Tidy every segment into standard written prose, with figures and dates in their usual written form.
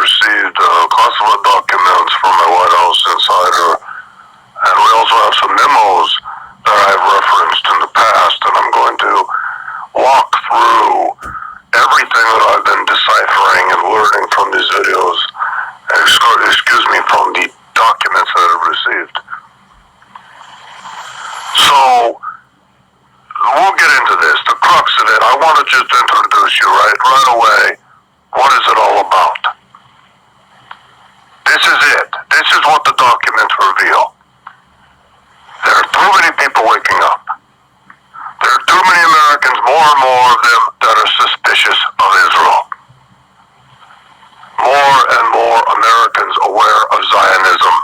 received classified documents from my White House insider, and we also have some memos that I've referenced in the past, and I'm going to walk through everything that I've been deciphering and learning from these videos, excuse me, from the documents that I've received. So, we'll get into this. The crux of it, I want to just introduce you right away. What is it all about? This is it. This is what the documents reveal. There are too many people waking up. There are too many Americans, more and more of them, that are suspicious of Israel. More and more Americans aware of Zionism.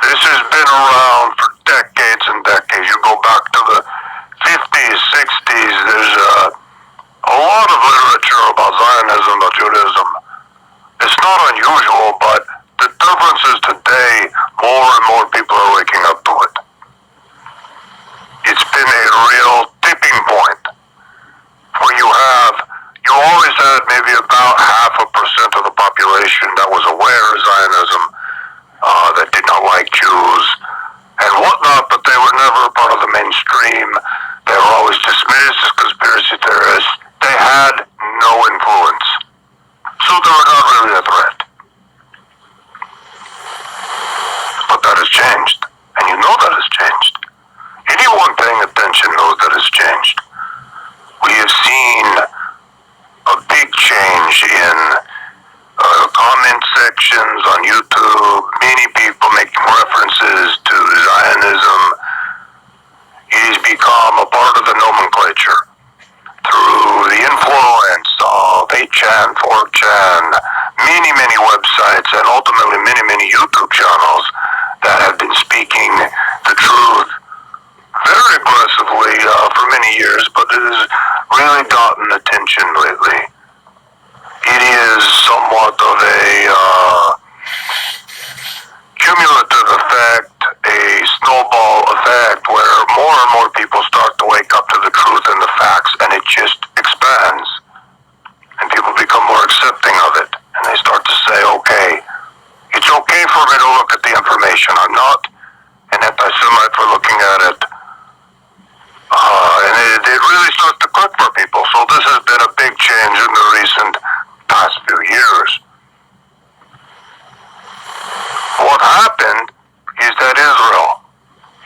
This has been around for decades and decades. You go back to the 50s, 60s, there's a lot of literature about Zionism, about Judaism. It's not unusual, but the difference is today, more and more people are waking up to it. It's been a real tipping point where you always had maybe about 0.5% of the population that was aware of Zionism, that did not like Jews and whatnot, but they were never part of the mainstream. They were always dismissed as conspiracy theorists. They had no influence. So they were not really a threat. But that has changed. And you know that has changed. Anyone paying attention knows that has changed. We have seen a big change in comment sections on YouTube, many people making references to Zionism. It has become a part of the nomenclature through the influence of 8chan, 4chan, many websites, and ultimately many YouTube channels that have been speaking the truth very aggressively for many years, but it has really gotten attention lately. It is somewhat of a cumulative effect, a snowball effect, where more and more people start to wake up to the truth and the facts, and it just expands. And people become more accepting of it. And they start to say, okay, it's okay for me to look at the information. I'm not an anti-Semite for looking at it. And it really starts to click for people. So this has been a big change in the recent past few years. What happened is that Israel,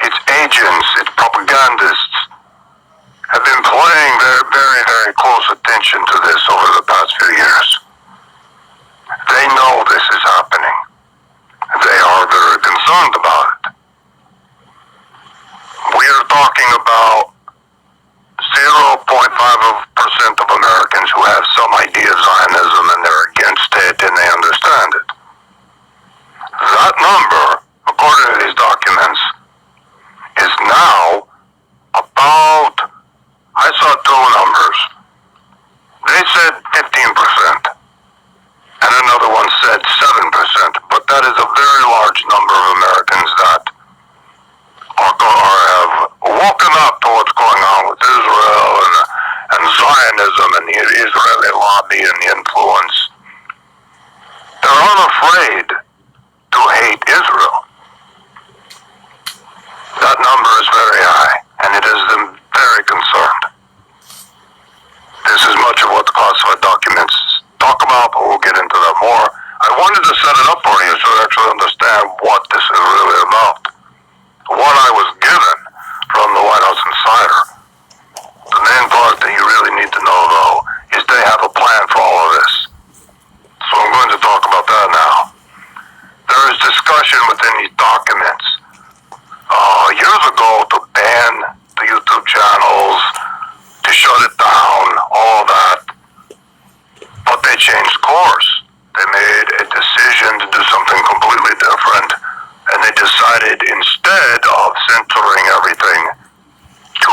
its agents, its propagandists, have been paying very close attention to this over the past few years. They know this is happening. They are very concerned about it. We are talking about 0.5% of Americans who have some idea of Zionism and they're against it and they understand it. That number, according to these documents, is now about, I saw two numbers. They said 15%, and another one said 7%, but that is a very large number of Americans that have woken up to what's going on with Israel and Zionism and the Israeli lobby and the influence. They're unafraid to hate Israel. That number is very high, and it has them very concerned. This is much of what the classified documents talk about, but we'll get into that more. I wanted to set it up for you so you actually understand what this is really about. What I was given from the White House insider. The main part that you really need to know, though, is they have a plan for all of this. So I'm going to talk about that now. There is discussion within these documents years ago to ban the YouTube channels, to shut it down, all of that. But they changed course. They made a decision to do something completely different, and they decided instead of censoring everything, to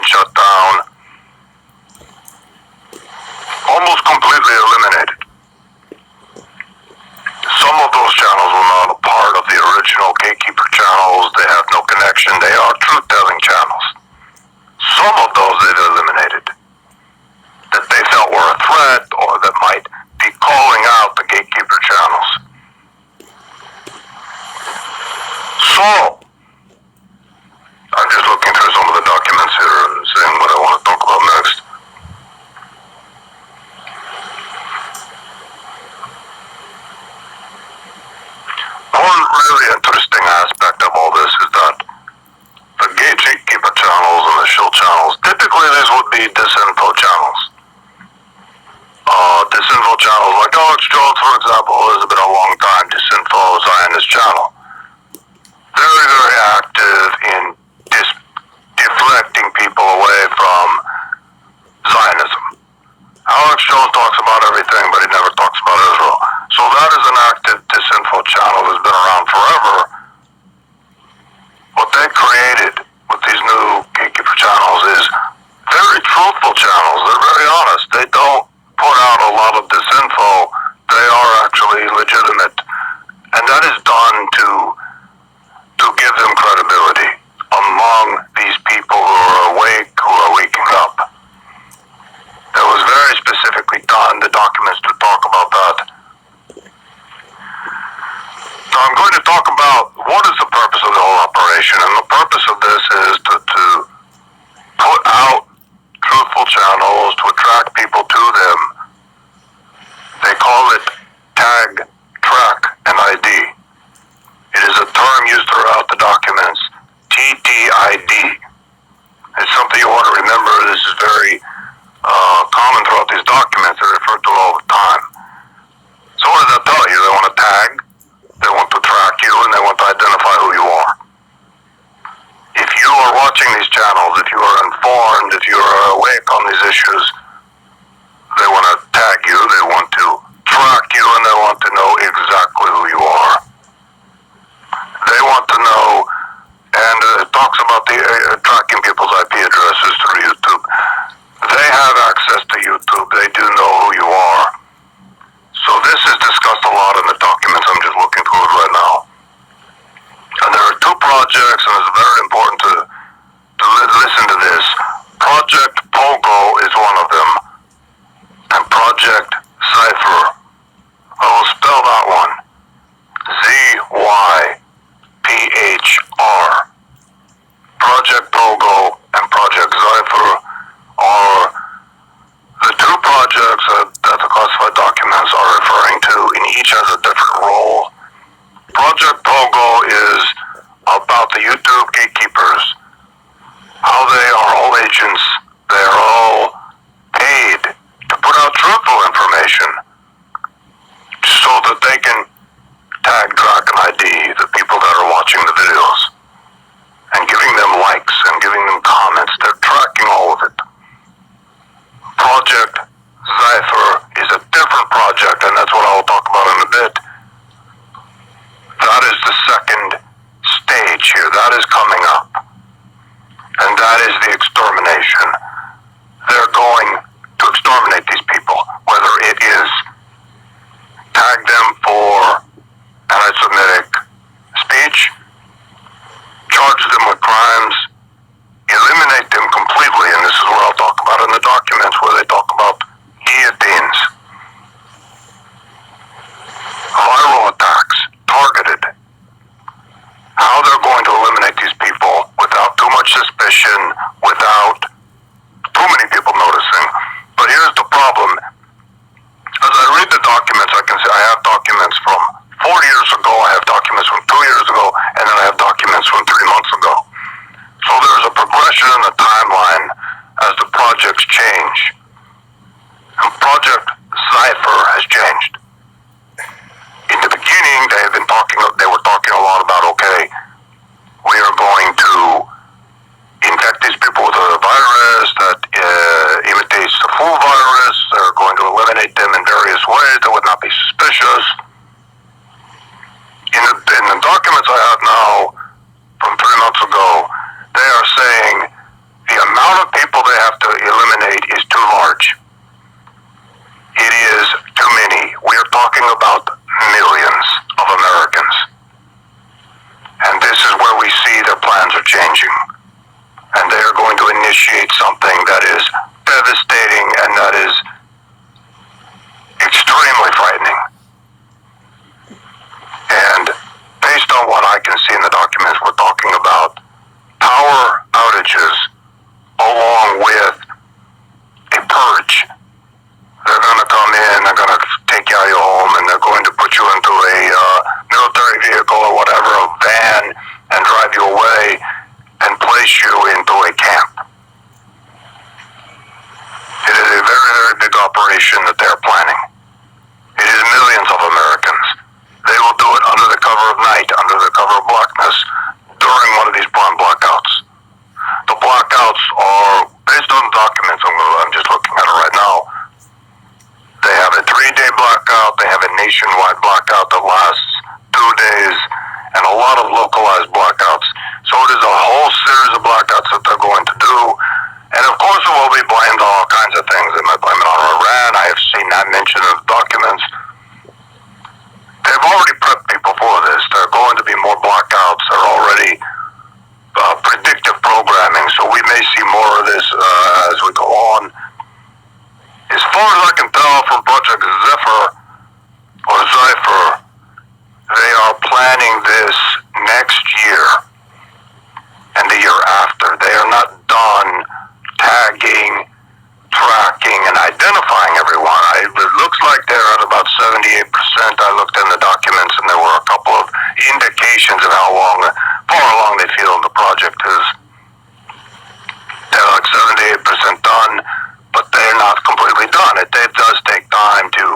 been shut down, almost completely eliminated. Some of those channels were not a part of the original gatekeeper channels. They have no connection. They are truth-telling channels. Some of those they've eliminated that they felt were a threat or that might be calling out the gatekeeper channels. So, I'm just looking through some of the documents here and seeing what I want to talk about next. One really interesting aspect of all this is that the gatekeeper channels and the shield channels, typically these would be disinfo channels. Disinfo channels like Alex Jones, for example, has been a long time disinfo Zionist channel. Very, very active in deflecting people away from Zionism. Alex Jones talks about everything, but he never talks about Israel. So that is an active disinfo channel that's been around forever. What they created with these new gatekeeper channels is very truthful channels. They're very honest. They don't put out a lot of disinfo. They are actually legitimate. And that is done to give them credibility among these people who are awake, who are waking up. That was very specifically done, the documents to talk about that. Now I'm going to talk about what is the purpose of the whole operation, and the purpose of this is to put out truthful channels, to attract people to them. They call it tag, track, and ID. It is a term used throughout the documents, TTID. It's something you want to remember. This is very common throughout these documents. They're referred to all the time. So what does that tell you? They want to tag, they want to track you, and they want to identify who you are. If you are watching these channels, if you are informed, if you are awake on these issues, they want to tag you, they want to track you, and they want to know exactly who you are. They want to know, and it talks about the tracking people's IP addresses through YouTube. They have access to YouTube. They do know who you are. So this is discussed a lot in the documents. I'm just looking through it right now. And there are two projects, and it's very important to listen to this. Project Pogo is one of them, and Project Zyphr. I will spell that one. ZYPHR. Project Pogo and Project Zyphr are the two projects that the classified documents are referring to, and each has a different role. Project Pogo is about the YouTube gatekeepers, how they are all agents, they are all paid to put out truthful information so that they can tag, track, and ID the people that are watching the videos and giving them likes and giving them comments. They're tracking all of it. Project Zyphr is a different project, and that's what I'll talk about in a bit. That is the second stage here. That is coming up. And that is the extermination. They're going to exterminate these people, whether it is tag them for anti-Semitic speech, charge them with crimes, eliminate them completely, and this is what I'll talk about in the documents where they talk about guillotines, viral attacks, targeted, how they're going to eliminate these people without too much suspicion, without too many people noticing. But here's the problem. As I read the documents, I can say I have documents from 4 years ago, I have documents from 2 years ago, and then I have documents from 3 months ago. So there's a progression in the timeline as the projects change. And Project Zyphr has changed. In the beginning, they were talking a lot about, okay, we are going to infect these people with a virus that imitates the flu virus. They're going to eliminate them in various ways that would not be suspicious. In the documents I have now from 3 months ago, they are saying the amount of are changing. And they are going to initiate something that is devastating and that is extremely frightening. And based on what I can see in the documents, we're talking about power outages along with a purge. They're going to come in, they're going to take you out of your home, and they're going to put you into a military vehicle or whatever, a van, and drive you away and place you into a camp. It is a very, very big operation that they're planning. It is millions of Americans. They will do it under the cover of night, under the cover of blackness, during one of these planned blackouts. The blackouts are, based on documents, I'm just looking at it right now, they have a 3-day blackout, they have a nationwide blackout that lasts 2 days, and a lot of localized blackouts. So it is a whole series of blackouts that they're going to do. And of course it will be blamed on all kinds of things. They might blame it on Iran. I have seen that mentioned in the documents. They've already prepped people for this. There are going to be more blackouts. They're already predictive programming, so we may see more of this as we go on. As far as I can tell from Project zyphr, they are planning this next year and the year after. They are not done tagging, tracking, and identifying everyone. It looks like they're at about 78%. I looked in the documents, and there were a couple of indications of how far along they feel the project is. They're like 78% done, but they're not completely done. It does take time to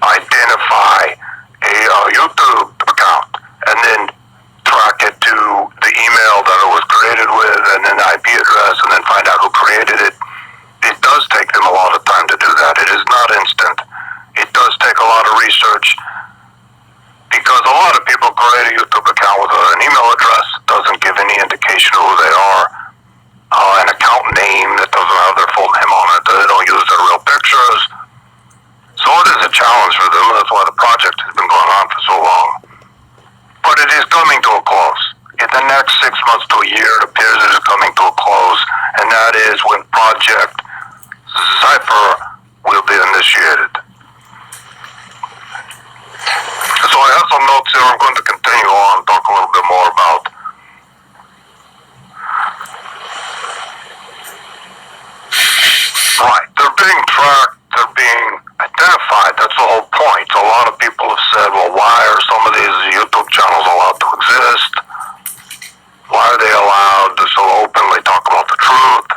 identify a YouTube account and then track it to the email that it was created with, and then the IP address, and then find out who created it. It does take them a lot of time to do that. It is not instant. It does take a lot of research, because a lot of people create a YouTube account with an email address that doesn't give any indication of who they are, an account name that doesn't have their full name on it, they don't use their real pictures. So it is a challenge for them, and that's why the project has been going on for so long. But it is coming to a close. In the next 6 months to a year, it appears it is coming to a close, and that is when Project zyphr will be initiated. So I have some notes here. I'm going to continue on, talk a little bit more about right. They're being tracked, they're being identified. That's the whole point. So a lot of people have said, well, why are some of these YouTube channels allowed to exist? Why are they allowed to so openly talk about the truth?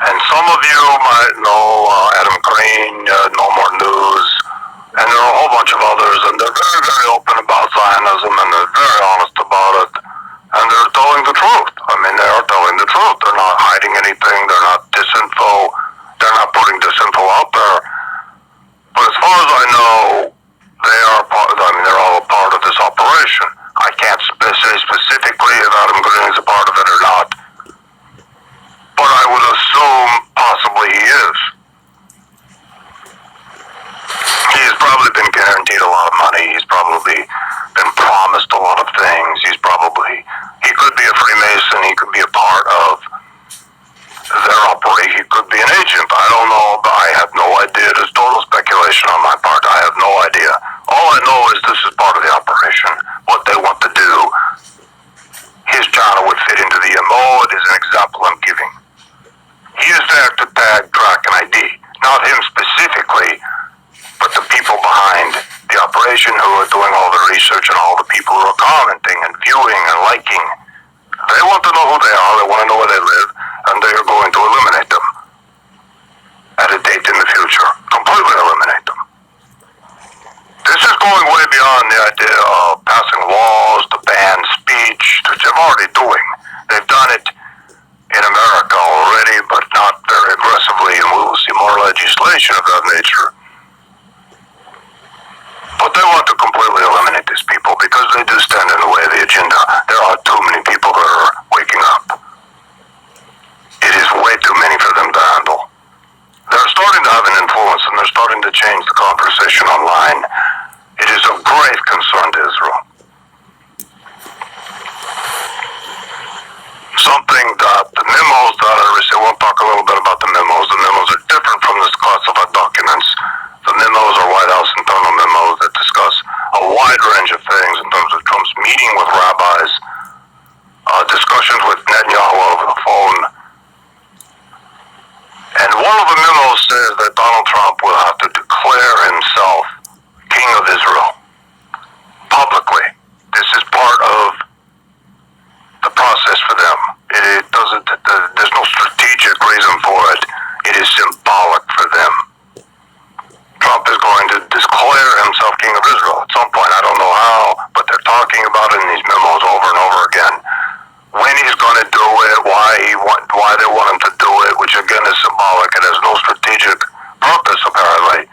And some of you might know Adam Green, No More News, and there are a whole bunch of others, and they're very, very open about Zionism, and they're very honest about it, and they're telling the truth. I mean, they are telling the truth. They're not hiding anything. They're not disinfo. They're not putting disinfo out there. But as far as I know, they're all a part of this operation. I can't say specifically if Adam Green is a part of it or not, but I would assume possibly he is. He's probably been guaranteed a lot of money. He's probably been promised a lot of things. He could be a Freemason. He could be a part of their operation. He could be an agent. I don't know, but I have no idea. There's total speculation on my part. I have no idea. All I know is this is part of the operation. What they want to do. His channel would fit into the MO. It is an example I'm giving. He is there to tag, track, and ID. Not him specifically, but the people behind the operation who are doing all the research and all the people who are commenting and viewing and liking these memos over and over again. When he's going to do it, why they want him to do it, which again is symbolic. It has no strategic purpose, apparently.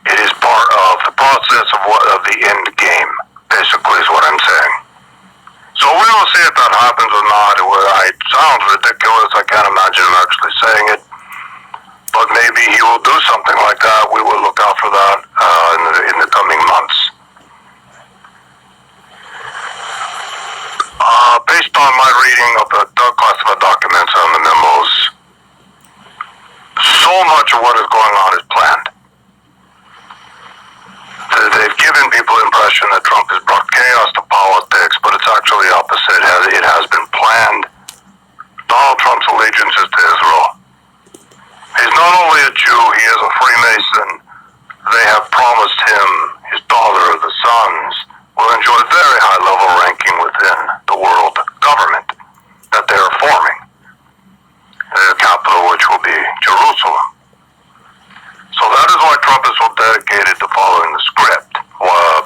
It is part of the process of the end game, basically, is what I'm saying. So we will see if that happens or not. It sounds ridiculous. I can't imagine him actually saying it. But maybe he will do something like that. We will look out for that in the coming months. Based on my reading of the classified documents and the memos, so much of what is going on is planned. They've given people the impression that Trump has brought chaos to politics, but it's actually the opposite. It has been planned. Donald Trump's allegiance is to Israel. He's not only a Jew, he is a Freemason. They have promised him, his daughter, the sons, will enjoy a very high-level ranking within the world government that they are forming. The capital, which will be Jerusalem. So that is why Trump is so dedicated to following the script,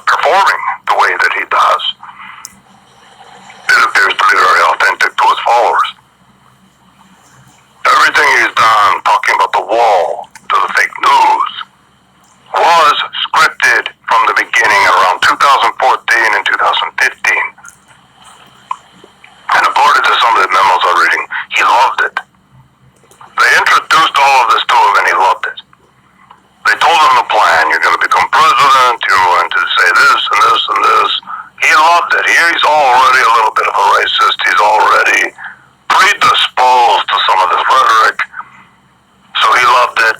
performing the way that he does. It appears to be very authentic to his followers. Everything he's done, talking about the wall to the fake news, was scripted from the beginning around 2014 and 2015. And according to some of the memos I'm reading, he loved it. They introduced all of this to him and he loved it. They told him the plan. You're going to become president. You're going to say this and this and this. He loved it. He's already a little bit of a racist. He's already predisposed to some of this rhetoric. So he loved it.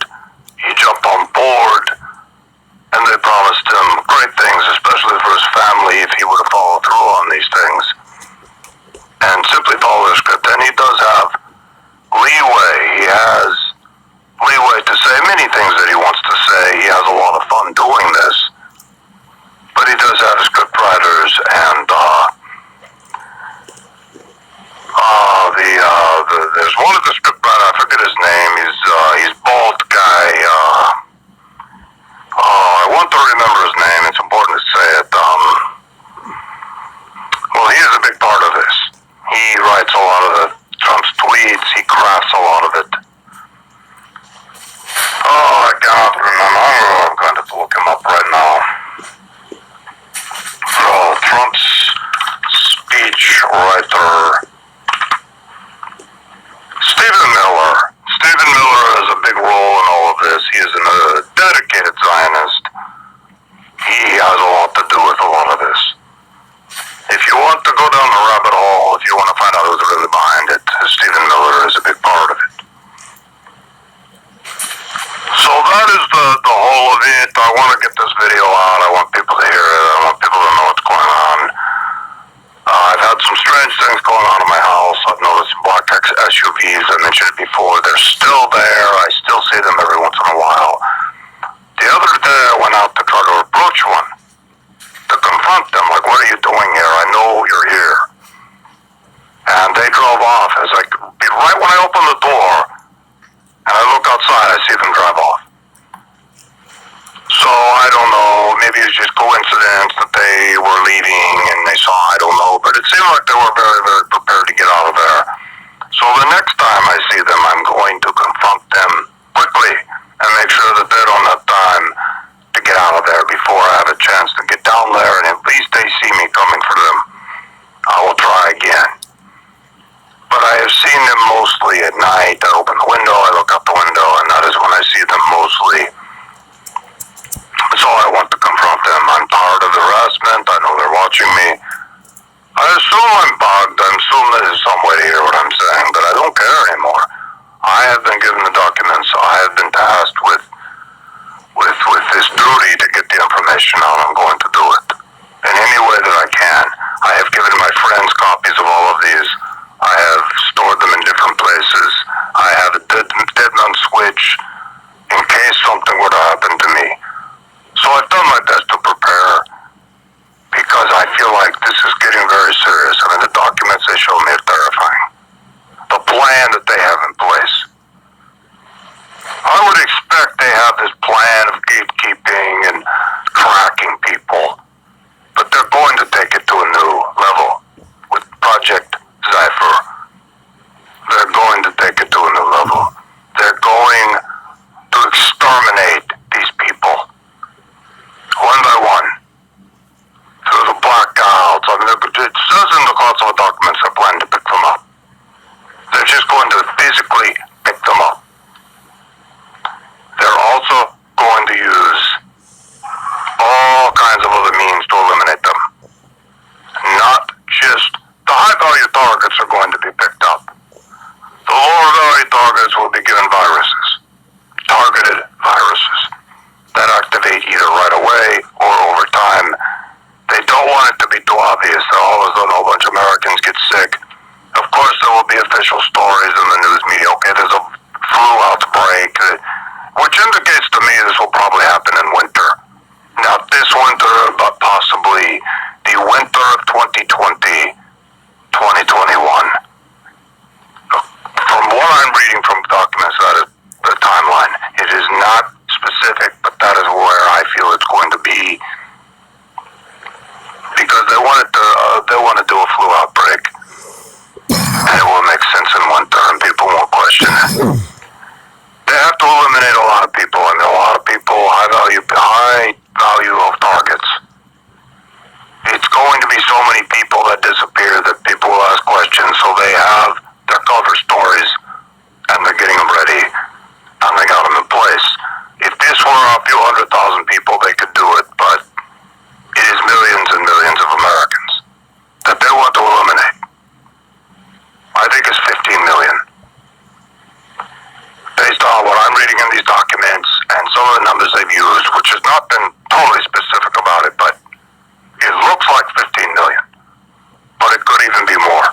He jumped on board. And they promised him great things, especially for his family, if he would have followed through on these things. And simply follow the script. And he does have leeway. He has leeway to say many things that he wants to say. He has a lot of fun doing this. But he does have script writers and there's one of the script writers, I forget his name, he's bald guy, I want to remember his name, it's important to say it. Well, he is a big part of this. He writes a lot of Trump's tweets, he crafts a lot of it. Oh, I cannot remember. I'm going to have to look him up right now. Oh, Trump's speech writer. Stephen Miller. Stephen Miller has a big role in all of this. He is a dedicated Zionist. He has a lot to do with a lot of this. If you want to go down the rabbit hole, if you want to find out who's really behind it, Stephen Miller is a big part of it. So that is the whole of it. I want to get this video out. I want people to hear it. I want people to know what's going on. I've had some strange things going on in my house. I've noticed black SUVs. I mentioned it before. They're still there. I still see them every once in a while. The other day I went out to try to approach one, to confront them. Like, what are you doing here? I know you're here. And they drove off. As right when I opened the door, and I look outside, I see them drive off. So, I don't know, maybe it's just coincidence that they were leaving and they saw, I don't know, but it seemed like they were very, very prepared to get out of there. So the next time I see them, I'm going to confront them quickly and make sure that they don't have time to get out of there before I have a chance to get down there, and at least they see me coming for them. I will try again. But I have seen them mostly at night. I open the window, I look out the window, and that is when I see them mostly. So I want to confront them. I'm tired of the harassment. I know they're watching me. I assume I'm bugged. I assume there's some way to hear what I'm saying, but I don't care anymore. I have been given the documents. I have been tasked with this duty to get the information out. I'm going to do it in any way that I can. I have given my friends copies of all of these. I have stored them in different places. I have a dead man switch in case something were to happen to me. So I've done my best to prepare because I feel like this is getting very serious. I mean, the documents they show me are terrifying. The plan that they have in place. I would expect they have this plan of gatekeeping and tracking people, but they're going to take it to a new serious that all of a sudden a whole bunch of Americans get sick. Of course, there will be official stories in the news media. Okay, there's a flu outbreak, which indicates to me this will probably happen in winter. Not this winter, but possibly the winter of 2020, 2021. From what I'm reading from documents, that is the timeline. It is not specific, but that is where I feel it's going to be, because they want to do a flu outbreak, and it will make sense in winter, and people won't question it. They have to eliminate a lot of people, and a lot of people high value of targets. It's going to be so many people that disappear that people will ask questions, so they have their cover stories, and they're getting them ready, and they got them in place. If this were a few 100,000 people, they could do it, but it is millions and millions of Americans that they want to eliminate. I think it's 15 million. Based on what I'm reading in these documents and some of the numbers they've used, which has not been totally specific about it, but it looks like 15 million. But it could even be more.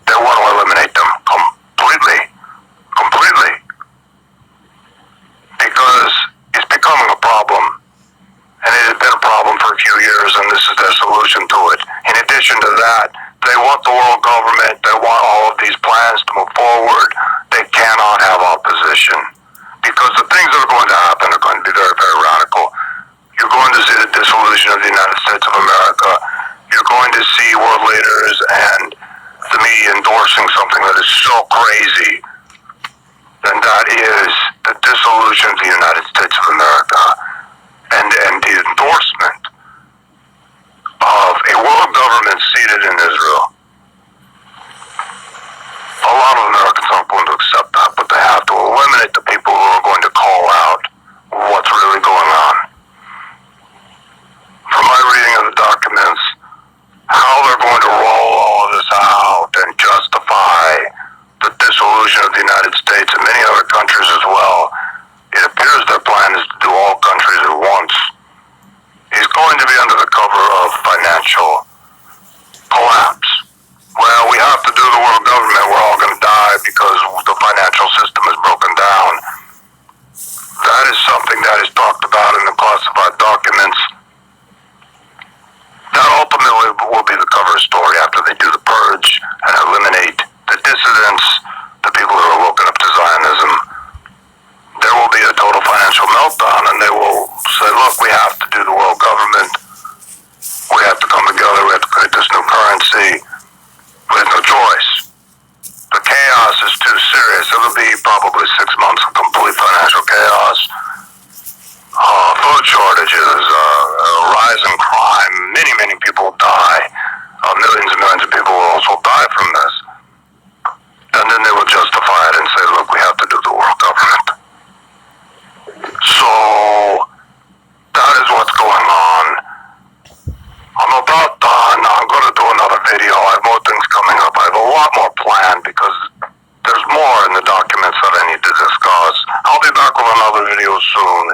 They want to eliminate them completely. Because it's becoming a problem. And it has been a problem for a few years, and this is their solution to it. In addition to that, they want the world government, they want all of these plans to move forward. They cannot have opposition. Because the things that are going to happen are going to be very, very radical. You're going to see the dissolution of the United States of America. You're going to see world leaders and the media endorsing something that is so crazy. And that is the dissolution of the United States of America. And the endorsement of a world government seated in Israel. A lot of Americans aren't going to accept that, but they have to eliminate the people who are going to call out what's really going on. From my reading of the documents, how they're going to roll all of this out and justify the dissolution of the United States and many other countries as well, it appears their plan is to do all countries at once. It's going to be under the cover of financial collapse. Well, we have to do the world government. We're all going to die because the financial system is broken down. That is something that is talked about in the classified documents. That ultimately will be the cover story after they do the purge and eliminate the dissidents, the people who are woken up to Zionism. There will be a total financial meltdown, and they will say, look, we have to do the world government. We have to come together. We have to create this new currency. We have no choice. The chaos is too serious. It'll be probably 6 months of complete financial chaos. Food shortages, rise in crime. Many people die. Millions and millions of people will also die from this. And then they will justify it and say, look, we have to do the world government. So, that is what's going on. I'm about done. I'm going to do another video. I have more things coming up. I have a lot more planned because there's more in the documents that I need to discuss. I'll be back with another video soon.